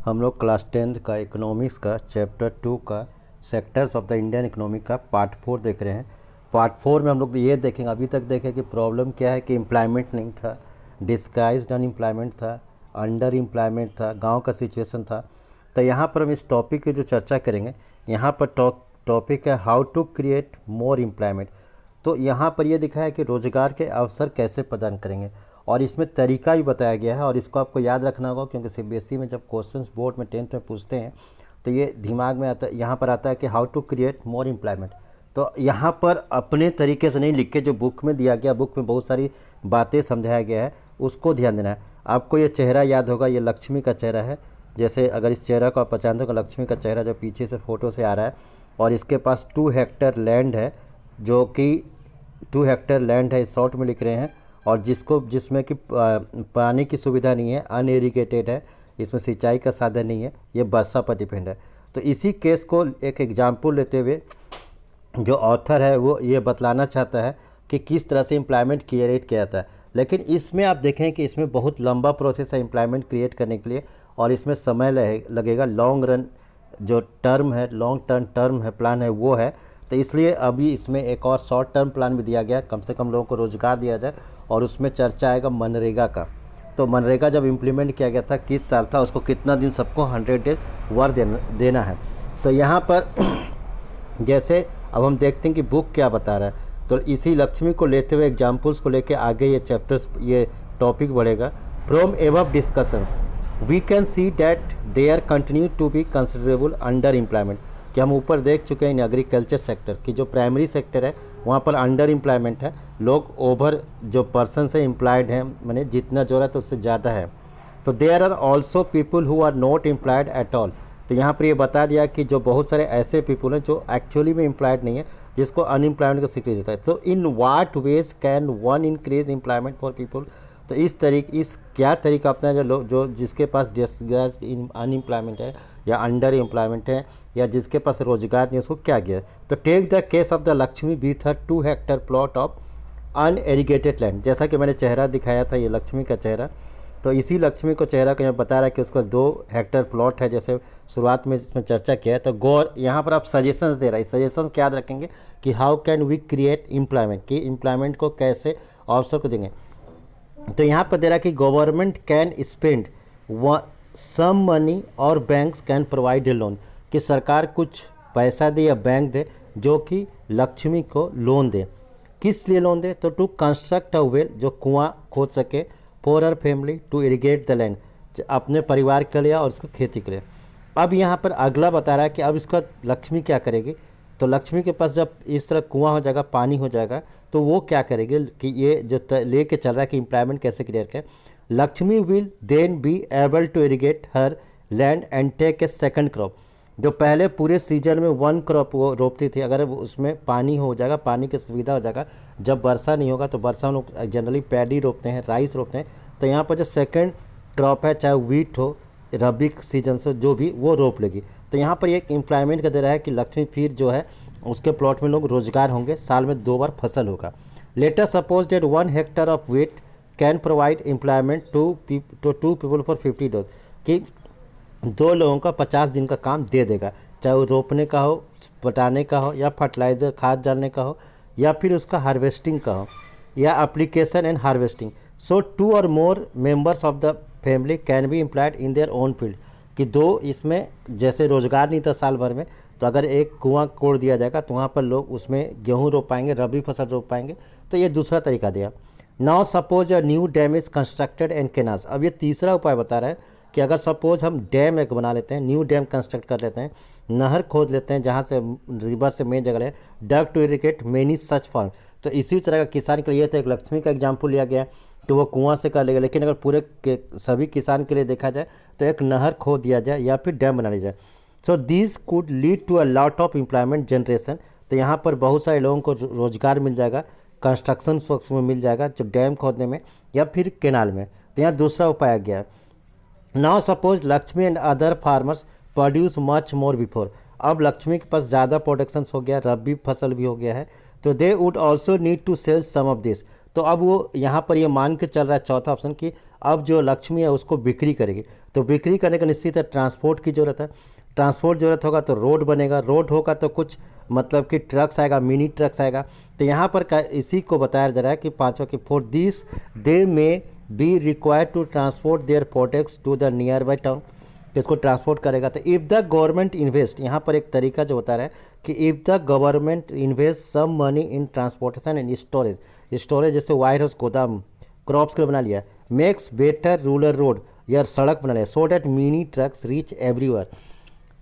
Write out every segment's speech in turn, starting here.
हम लोग class 10th का इकोनॉमिक्स का चैप्टर 2 का sectors of the Indian economy का पार्ट 4 देख रहे हैं। पार्ट 4 में हम लोग ये देखेंगे, अभी तक देखें कि प्रॉब्लम क्या है कि एम्प्लॉयमेंट नहीं था, डिस्गाइज्ड अनएम्प्लॉयमेंट था, अंडर एम्प्लॉयमेंट था, गांव का सिचुएशन था। तो यहाँ पर हम इस टॉपिक की जो चर्चा करेंगे, यहाँ पर टॉपिक है how to create more employment. तो यहाँ पर ये दिखा है कि रोज़गार के अवसर कैसे प्रदान करेंगे और इसमें तरीका भी बताया गया है और इसको आपको याद रखना होगा, क्योंकि सीबीएसई में जब क्वेश्चंस बोर्ड में 10th में पूछते हैं तो ये दिमाग में आता है। यहाँ पर आता है कि how to create more employment. तो यहाँ पर अपने तरीके से नहीं लिख के जो बुक में दिया गया, बुक में बहुत सारी बातें समझाया गया है, उसको ध्यान देना है। आपको ये चेहरा याद होगा, ये लक्ष्मी का चेहरा है। जैसे अगर इस चेहरा को आप पहचानते हो, लक्ष्मी का चेहरा जो पीछे से फ़ोटो से आ रहा है, और इसके पास 2 हेक्टेयर लैंड है, जो कि 2 हेक्टेयर लैंड है, शॉर्ट में लिख रहे हैं। और जिसमें कि पानी की सुविधा नहीं है, अनइरिगेटेड है, इसमें सिंचाई का साधन नहीं है, ये वर्षा पर डिपेंड है। तो इसी केस को एक एग्जाम्पल लेते हुए जो ऑथर है वो ये बतलाना चाहता है कि किस तरह से एम्प्लॉयमेंट क्रिएट किया जाता है। लेकिन इसमें आप देखें कि इसमें बहुत लंबा प्रोसेस है एम्प्लॉयमेंट क्रिएट करने के लिए, और इसमें समय लगेगा। लॉन्ग रन जो टर्म है, लॉन्ग टर्म है, प्लान है, वो है। तो इसलिए अभी इसमें एक और शॉर्ट टर्म प्लान भी दिया गया, कम से कम लोगों को रोज़गार दिया जाए, और उसमें चर्चा आएगा मनरेगा का। तो मनरेगा जब इम्प्लीमेंट किया गया था, किस साल था, उसको कितना दिन सबको 100 डेज वर्क देना है। तो यहाँ पर जैसे अब हम देखते हैं कि बुक क्या बता रहा है, तो इसी लक्ष्मी को लेते हुए एग्जाम्पल्स को लेके आगे ये चैप्टर्स, ये टॉपिक बढ़ेगा। From above discussions we can see that there continue to be considerable underemployment, कि हम ऊपर देख चुके हैं इन एग्रीकल्चर सेक्टर की जो प्राइमरी सेक्टर है वहाँ पर अंडर एम्प्लॉयमेंट है। लोग ओवर जो पर्सन से एम्प्लॉयड हैं, मैंने जितना ज़रूरत है उससे ज़्यादा है। तो there are also people who are not employed at all. तो यहाँ पर ये बता दिया कि जो बहुत सारे ऐसे पीपल हैं जो एक्चुअली में एम्प्लॉयड नहीं है, जिसको अनएम्प्लॉयमेंट का सिक्योरिटी होता है। तो in what ways can one increase employment for people. तो इस क्या तरीका अपना जो लोग जो जिसके पास डिस्गाइज्ड अनएम्प्लॉयमेंट है या अंडर एम्प्लॉयमेंट है या जिसके पास रोजगार नहीं है, उसको क्या किया। तो take the case of the Lakshmi with her 2 hectare plot of unirrigated land. जैसा कि मैंने चेहरा दिखाया था, ये लक्ष्मी का चेहरा। तो इसी लक्ष्मी को चेहरा को यहाँ बता रहा है कि उसका 2 हेक्टेयर प्लॉट है, जैसे शुरुआत में इसमें चर्चा किया है। तो गौर यहाँ पर आप सजेशंस दे रहा है, सजेशंस क्या याद रखेंगे कि how can we create employment, कि एम्प्लॉयमेंट को कैसे अवसर को देंगे। तो यहाँ पर दे रहा है कि government can spend some money और banks can provide a loan, कि सरकार कुछ पैसा दे या बैंक दे जो कि लक्ष्मी को लोन दे। किस लिए लोन दे, तो टू कंस्ट्रक्ट अ वेल, जो कुआं खोद सके, for her family to irrigate the land, अपने परिवार के लिए और उसको खेती के लिए। अब यहाँ पर अगला बता रहा है कि अब इसका लक्ष्मी क्या करेगी। तो लक्ष्मी के पास जब इस तरह कुआं हो जाएगा, पानी हो जाएगा, तो वो क्या करेगी कि ये जो लेके चल रहा है कि एम्प्लॉयमेंट कैसे क्रिएट करें। Lakshmi will then be able to irrigate her land and take a second crop. जो पहले पूरे सीजन में 1 क्रॉप वो रोपती थी, अगर उसमें पानी हो जाएगा, पानी की सुविधा हो जाएगा, जब वर्षा नहीं होगा तो वर्षा लोग जनरली पैडी रोपते हैं, राइस रोपते हैं। तो यहाँ पर जो सेकंड क्रॉप है, चाहे व्हीट हो, रबी सीजन से जो भी, वो रोप लेगी। तो यहाँ पर एक एम्प्लॉयमेंट का दे रहा है कि लक्ष्मी फिर जो है उसके प्लॉट में लोग रोजगार होंगे, साल में 2 बार फसल होगा। Later suppose that 1 hectare of wheat can provide employment to 2 people for 50 days, कि 2 लोगों का 50 दिन का काम दे देगा, चाहे वो रोपने का हो, पटाने का हो, या फर्टिलाइज़र खाद डालने का हो, या फिर उसका हार्वेस्टिंग का हो, या एप्लीकेशन एंड हार्वेस्टिंग। सो 2 और मोर members of the family can be employed in their own field, कि 2 इसमें जैसे रोजगार नहीं था साल भर में, तो अगर एक कुआं कोड़ दिया जाएगा तो वहाँ पर लोग उसमें गेहूँ रोप पाएंगे, रबी फसल रोप पाएंगे। तो ये दूसरा तरीका दिया। Now suppose a new dam is constructed and canals. अब ये तीसरा उपाय बता रहा है कि अगर सपोज हम डैम एक बना लेते हैं, न्यू डैम कंस्ट्रक्ट कर लेते हैं, नहर खोद लेते हैं जहाँ से रिवर से मेन जगह है, dug to irrigate many such farm. तो इसी तरह का किसान के लिए तो एक लक्ष्मी का एग्जाम्पल लिया गया तो वो कुआं से कर लेगा। लेकिन अगर पूरे सभी किसान के लिए देखा जाए तो एक नहर खोद दिया जाए या फिर डैम बना लिया जाए। So this could lead to a lot of employment generation. तो यहाँ पर बहुत सारे लोगों को रोजगार मिल जाएगा, कंस्ट्रक्शन वर्क्स में मिल जाएगा, जो डैम खोदने में या फिर केनाल में। तो यहाँ दूसरा उपाय आ गया। Now suppose Lakshmi and other farmers produce much more before. अब लक्ष्मी के पास ज़्यादा प्रोडक्शंस हो गया, रबी फसल भी हो गया है, तो they would also need to sell some of this. तो अब वो यहाँ पर ये मान के चल रहा है, चौथा ऑप्शन, कि अब जो लक्ष्मी है उसको बिक्री करेगी, तो बिक्री करने का निश्चित है ट्रांसपोर्ट की ज़रूरत है, ट्रांसपोर्ट ज़रूरत होगा तो रोड बनेगा, रोड होगा तो कुछ मतलब कि ट्रक्स आएगा, मिनी ट्रक्स आएगा। तो यहाँ पर इसी को बताया जा रहा है कि पाँचवा की for this they may be required to transport their products to the nearby town, इसको ट्रांसपोर्ट करेगा। तो इफ़ द गवर्नमेंट इन्वेस्ट, यहाँ पर एक तरीका जो बता रहा है कि if the government invest some money in transportation and storage, storage जैसे वायर हाउस, गोदाम, क्रॉप्स के लिए बना लिया, मेक्स बेटर रूरल रोड या सड़क बना लिया, so that mini trucks reach everywhere,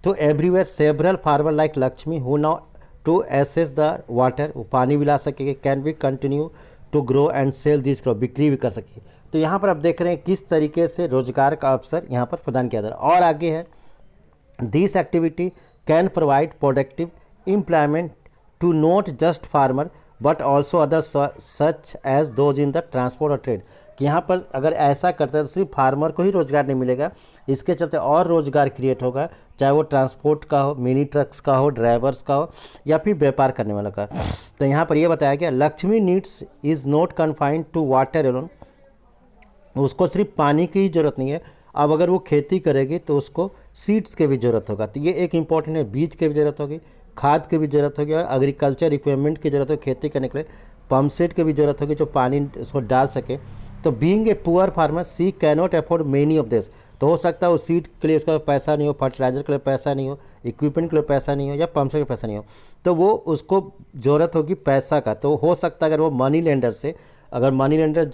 तो everywhere several farmer like Lakshmi who now to access the water, वो पानी भी ला सकेंगे, can be continue to grow and sell this crop, बिक्री भी कर सकेंगे। तो यहाँ पर आप देख रहे हैं किस तरीके से रोजगार का अवसर यहाँ पर प्रदान किया जा रहा है। और आगे है this activity can provide productive employment to not just farmer but also other such as those in the transport और ट्रेड, कि यहाँ पर अगर ऐसा करते हैं तो सिर्फ फार्मर को ही रोज़गार नहीं मिलेगा, इसके चलते और रोज़गार क्रिएट होगा, चाहे वो ट्रांसपोर्ट का हो, मिनी ट्रक्स का हो, ड्राइवर्स का हो, या फिर व्यापार करने वाला का। तो यहाँ पर यह बताया गया Lakshmi needs is not confined to water alone, उसको सिर्फ पानी की ही ज़रूरत नहीं है, अब अगर वो खेती करेगी तो उसको सीड्स की भी ज़रूरत होगा। तो ये एक इम्पॉर्टेंट है, बीज की भी ज़रूरत होगी, खाद की भी ज़रूरत होगी, और एग्रीकल्चर इक्विपमेंट की ज़रूरत होगी, खेती करने के लिए पम्प सेट की भी ज़रूरत होगी जो पानी उसको डाल सके। तो being a poor farmer she cannot afford many of this, तो हो सकता है वो सीड के लिए उसका पैसा नहीं हो, फर्टिलाइजर के लिए पैसा नहीं हो, इक्विपमेंट के लिए पैसा नहीं हो, या पम्प सेट के पैसा नहीं हो, तो वो उसको ज़रूरत होगी पैसा का। तो हो सकता है अगर वो मनी लेंडर से, अगर मनी लेंडर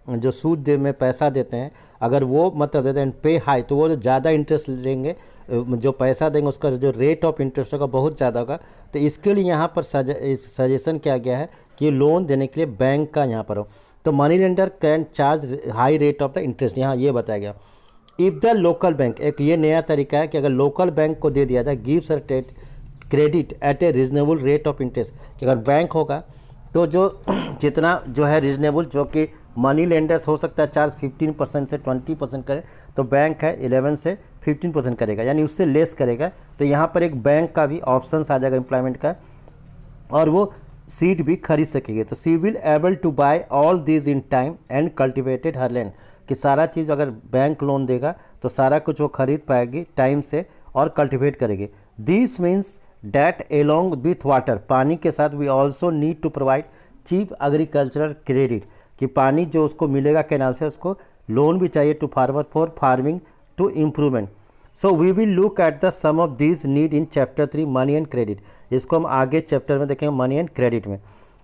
जो सूद में पैसा देते हैं, अगर वो मतलब देते हैं पे हाई, तो वो जो ज़्यादा इंटरेस्ट लेंगे, जो पैसा देंगे उसका जो रेट ऑफ इंटरेस्ट होगा बहुत ज़्यादा होगा। तो इसके लिए यहाँ पर सजेशन किया गया है कि लोन देने के लिए बैंक का यहाँ पर हो, तो money lender can charge high rate of the interest, यहाँ ये बताया गया। इफ़ द लोकल बैंक, एक ये नया तरीका है कि अगर लोकल बैंक को दे दिया जाए gives credit at A reasonable rate of interest, कि अगर बैंक होगा तो जो जितना जो है रीजनेबल, जो कि मनी लेंडर्स हो सकता है चार्ज 15% से 20% करे, तो बैंक है 11 से 15% करेगा, यानी उससे लेस करेगा। तो यहाँ पर एक बैंक का भी ऑप्शन आ जाएगा एम्प्लॉयमेंट का, और वो सीड भी खरीद सकेंगे। तो she will able to buy all this in time and cultivated her land, कि सारा चीज़ अगर बैंक लोन देगा तो सारा कुछ वो खरीद पाएगी टाइम से और कल्टिवेट करेगी। This means that along with water, पानी के साथ we also need to provide cheap agricultural credit, कि पानी जो उसको मिलेगा कैनाल से उसको लोन भी चाहिए to farmer for farming to improvement. So we will look at the some of these need in chapter 3 money and credit, इसको हम आगे चैप्टर में देखेंगे मनी एंड क्रेडिट में।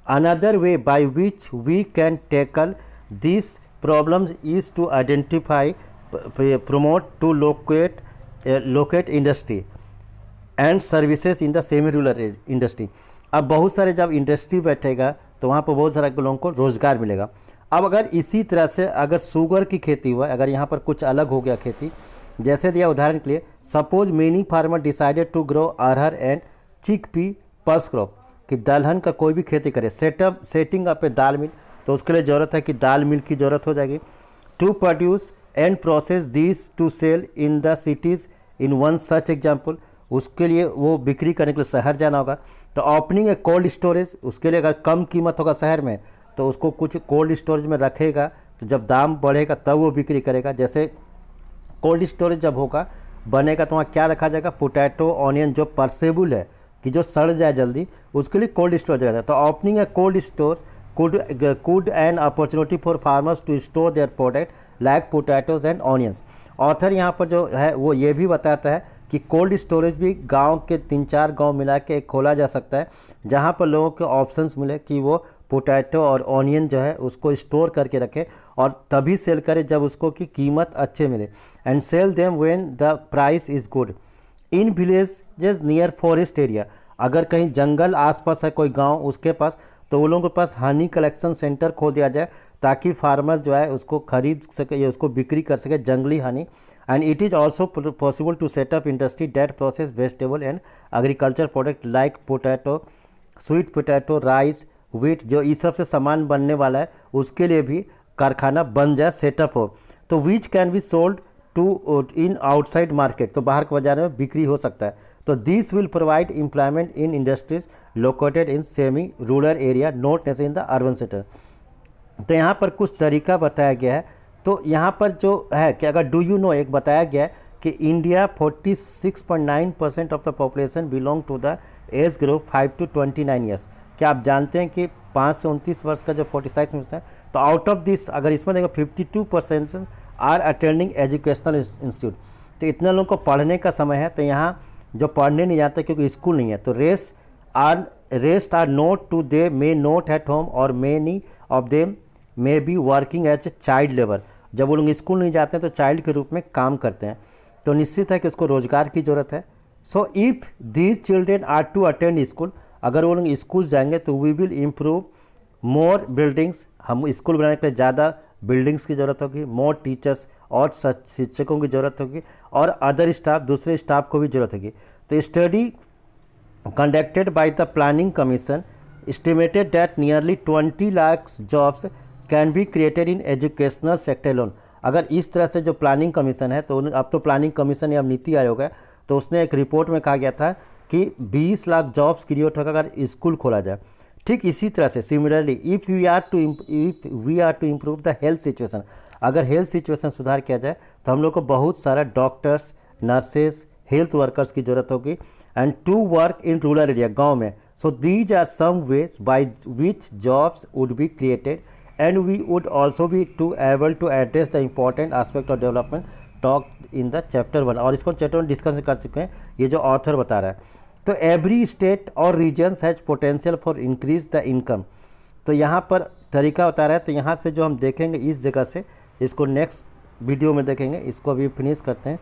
Another way by which we can tackle this problems is to identify, promote to locate industry and services in the semi rural industry. अब बहुत सारे जब इंडस्ट्री बैठेगा तो वहाँ पर बहुत सारे लोगों को रोज़गार मिलेगा। अब अगर इसी तरह से अगर शुगर की खेती हुआ, अगर यहाँ पर कुछ अलग हो गया खेती, जैसे दिया उदाहरण के लिए, suppose many farmer decided to grow arhar and chickpea pulse crop, कि दलहन का कोई भी खेती करे, सेटिंग अप ए दाल मिल, तो उसके लिए ज़रूरत है कि दाल मिल की ज़रूरत हो जाएगी। To produce and process this to sell in the cities in one such example, उसके लिए वो बिक्री करने के लिए शहर जाना होगा। तो ओपनिंग ए कोल्ड स्टोरेज, उसके लिए अगर कम कीमत होगा शहर में तो उसको कुछ कोल्ड स्टोरेज में रखेगा, तो जब दाम बढ़ेगा तब वो बिक्री करेगा। जैसे कोल्ड स्टोरेज जब होगा बनेगा तो वहाँ क्या रखा जाएगा, पोटैटो, ऑनियन, जो परसेबल है कि जो सड़ जाए जल्दी, उसके लिए कोल्ड स्टोरेज रहता है। तो opening A cold store could an opportunity for farmers to store their product like potatoes and onions। Author यहाँ पर जो है वो ये भी बताता है कि कोल्ड स्टोरेज भी गांव के 3-4 गांव मिला के खोला जा सकता है, जहां पर लोगों को ऑप्शंस मिले कि वो पोटैटो और ऑनियन जो है उसको स्टोर करके रखें और तभी सेल करें जब उसको की कीमत अच्छे मिले, and sell them when the price is good. In villages near forest area, अगर कहीं जंगल आसपास है कोई गांव उसके पास, तो वो लोगों के पास हनी कलेक्शन सेंटर खोल दिया जाए ताकि फार्मर जो है उसको खरीद सके या उसको बिक्री कर सके जंगली honey. And it is also possible to set up industry that process vegetable and agriculture product like potato, sweet potato, rice, wheat, जो इस सब से सामान बनने वाला है उसके लिए भी कारखाना बन जाए, सेटअप हो, तो which can be sold to in outside market, तो बाहर के बाजार में बिक्री हो सकता है। तो this will provide employment in industries located in semi rural area not necessary in the urban centre. तो यहाँ पर कुछ तरीका बताया गया है तो यहाँ पर जो है कि अगर डू यू नो, एक बताया गया है कि India 46.9% of the population belong to the age group 5 to 29 years. क्या आप जानते हैं कि 5 से 29 वर्ष का जो 46% है, तो आउट ऑफ दिस अगर इसमें देखो 52% आर अटेंडिंग एजुकेशनल इंस्टीट्यूट। तो इतने लोगों को पढ़ने का समय है, तो यहाँ जो पढ़ने नहीं जाते क्योंकि स्कूल नहीं है, तो rest are not to they may not at home और many of them may be working as a child labour. जब वो लोग स्कूल नहीं जाते हैं तो चाइल्ड के रूप में काम करते हैं, तो निश्चित है कि उसको रोजगार की ज़रूरत है। So if these children are to attend school, अगर वो लोग स्कूल जाएंगे तो we will improve more buildings, हम स्कूल बनाने के लिए ज़्यादा बिल्डिंग्स की ज़रूरत होगी, मोर टीचर्स और शिक्षकों की ज़रूरत होगी, और अदर स्टाफ, दूसरे स्टाफ को भी ज़रूरत होगी। तो study conducted by the planning commission estimated that nearly 20 lakhs jobs can be created in educational sector alone। अगर इस तरह से जो प्लानिंग कमीशन है, तो अब तो प्लानिंग कमीशन या नीति आयोग है, तो उसने एक रिपोर्ट में कहा गया था कि 20 लाख जॉब्स क्रिएट होगा अगर स्कूल खोला जाए। ठीक इसी तरह से similarly if we are to improve the health situation, अगर हेल्थ सिचुएशन सुधार किया जाए तो हम लोग को बहुत सारा डॉक्टर्स, नर्सेज, हेल्थ वर्कर्स की ज़रूरत होगी, and to work in rural area, गांव में। So these are some ways by which jobs would be created and we would also be to able to address the important aspect of development talk in the chapter 1। और इसको chapter 1 discuss कर चुके हैं, ये जो author बता रहा है। तो एवरी स्टेट और regions has potential for increase the income, तो यहाँ पर तरीका बता रहा है। तो यहाँ से जो हम देखेंगे इस जगह से, इसको नेक्स्ट वीडियो में देखेंगे, इसको अभी फिनिश करते हैं।